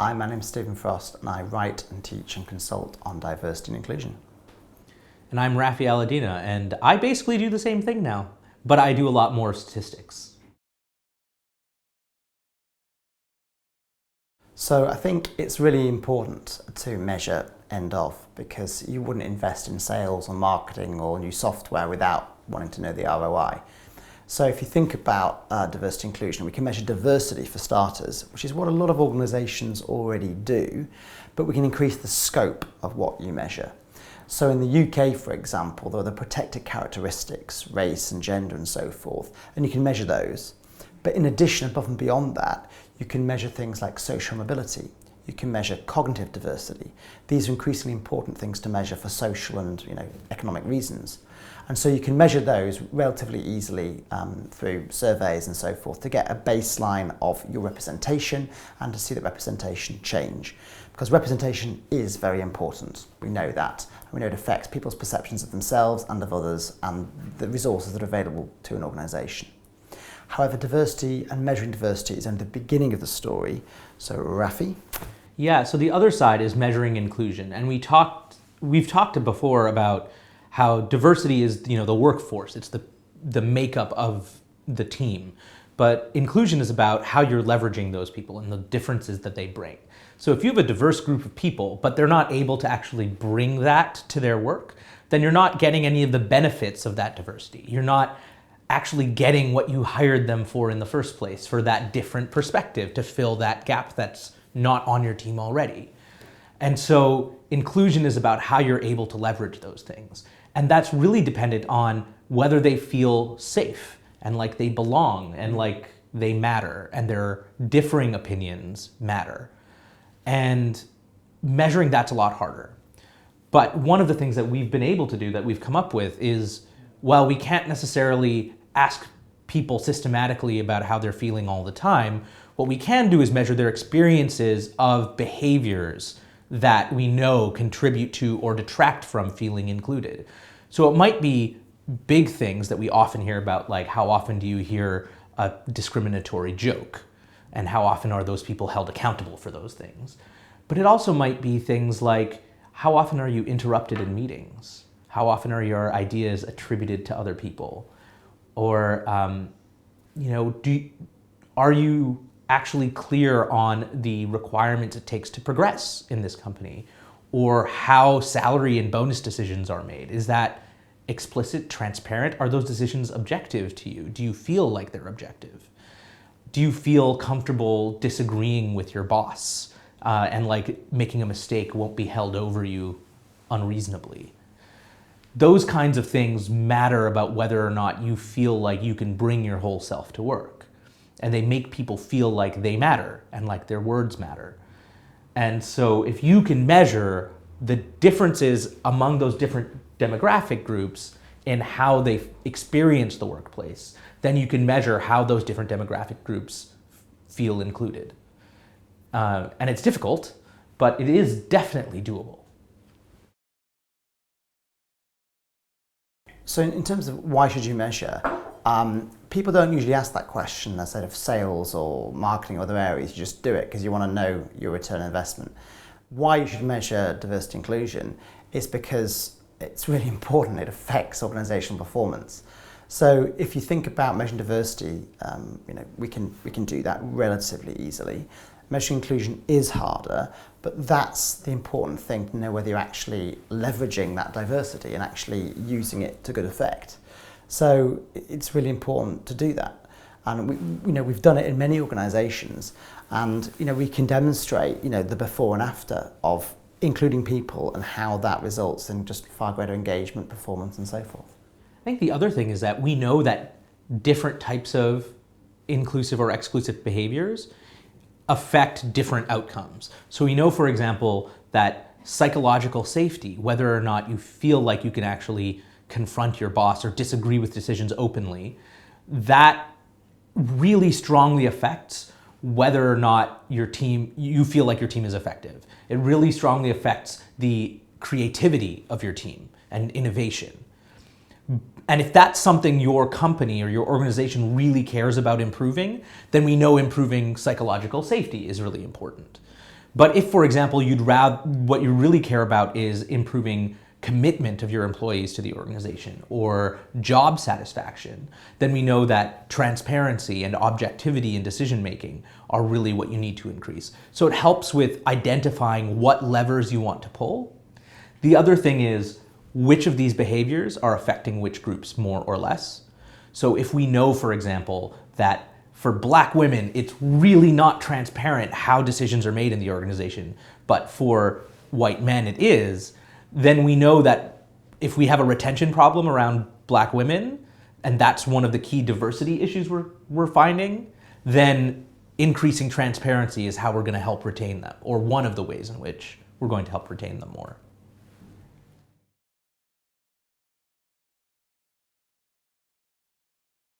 Hi, my name is Stephen Frost and I write and teach and consult on diversity and inclusion. And I'm Raafi Alidina, and I basically do the same thing now, but I do a lot more statistics. So I think it's really important to measure end of, because you wouldn't invest in sales or marketing or new software without wanting to know the ROI. So if you think about diversity inclusion, we can measure diversity for starters, which is what a lot of organisations already do, but we can increase the scope of what you measure. So in the UK, for example, there are the protected characteristics, race and gender and so forth, and you can measure those. But in addition, above and beyond that, you can measure things like social mobility. You can measure cognitive diversity. These are increasingly important things to measure for social and economic reasons. And so you can measure those relatively easily through surveys and so forth to get a baseline of your representation and to see that representation change. Because representation is very important. We know that. We know it affects people's perceptions of themselves and of others and the resources that are available to an organisation. However, diversity and measuring diversity is only the beginning of the story. So Raafi? Yeah, so the other side is measuring inclusion. And we've talked before about how diversity is the workforce. It's the makeup of the team. But inclusion is about how you're leveraging those people and the differences that they bring. So if you have a diverse group of people, but they're not able to actually bring that to their work, then you're not getting any of the benefits of that diversity. You're not actually getting what you hired them for in the first place, for that different perspective to fill that gap that's not on your team already. And so inclusion is about how you're able to leverage those things. And that's really dependent on whether they feel safe and like they belong and like they matter and their differing opinions matter. And measuring that's a lot harder. But one of the things that we've been able to do, that we've come up with, is while we can't necessarily ask people systematically about how they're feeling all the time, what we can do is measure their experiences of behaviors that we know contribute to or detract from feeling included. So it might be big things that we often hear about, like how often do you hear a discriminatory joke? And how often are those people held accountable for those things? But it also might be things like, how often are you interrupted in meetings? How often are your ideas attributed to other people? Or, are you actually clear on the requirements it takes to progress in this company? Or how salary and bonus decisions are made? Is that explicit, transparent? Are those decisions objective to you? Do you feel like they're objective? Do you feel comfortable disagreeing with your boss and like making a mistake won't be held over you unreasonably? Those kinds of things matter about whether or not you feel like you can bring your whole self to work. And they make people feel like they matter and like their words matter. And so if you can measure the differences among those different demographic groups in how they experience the workplace, then you can measure how those different demographic groups feel included. And it's difficult, but it is definitely doable. So in terms of why should you measure, people don't usually ask that question outside of sales or marketing or other areas. You just do it because you want to know your return on investment. Why you should measure diversity inclusion is because it's really important. It affects organizational performance. So if you think about measuring diversity, we can do that relatively easily. Measuring inclusion is harder, but that's the important thing, to know whether you're actually leveraging that diversity and actually using it to good effect. So it's really important to do that. And we've done it in many organizations, and we can demonstrate the before and after of including people and how that results in just far greater engagement, performance and so forth. I think the other thing is that we know that different types of inclusive or exclusive behaviors affect different outcomes. So we know, for example, that psychological safety, whether or not you feel like you can actually confront your boss or disagree with decisions openly, that really strongly affects whether or not you feel like your team is effective. It really strongly affects the creativity of your team and innovation. And if that's something your company or your organization really cares about improving, then we know improving psychological safety is really important. But if, for example, what you really care about is improving commitment of your employees to the organization or job satisfaction, then we know that transparency and objectivity in decision making are really what you need to increase. So it helps with identifying what levers you want to pull. The other thing is which of these behaviors are affecting which groups more or less. So if we know, for example, that for Black women, it's really not transparent how decisions are made in the organization, but for white men it is, then we know that if we have a retention problem around Black women, and that's one of the key diversity issues we're finding, then increasing transparency is how we're going to help retain them, or one of the ways in which we're going to help retain them more.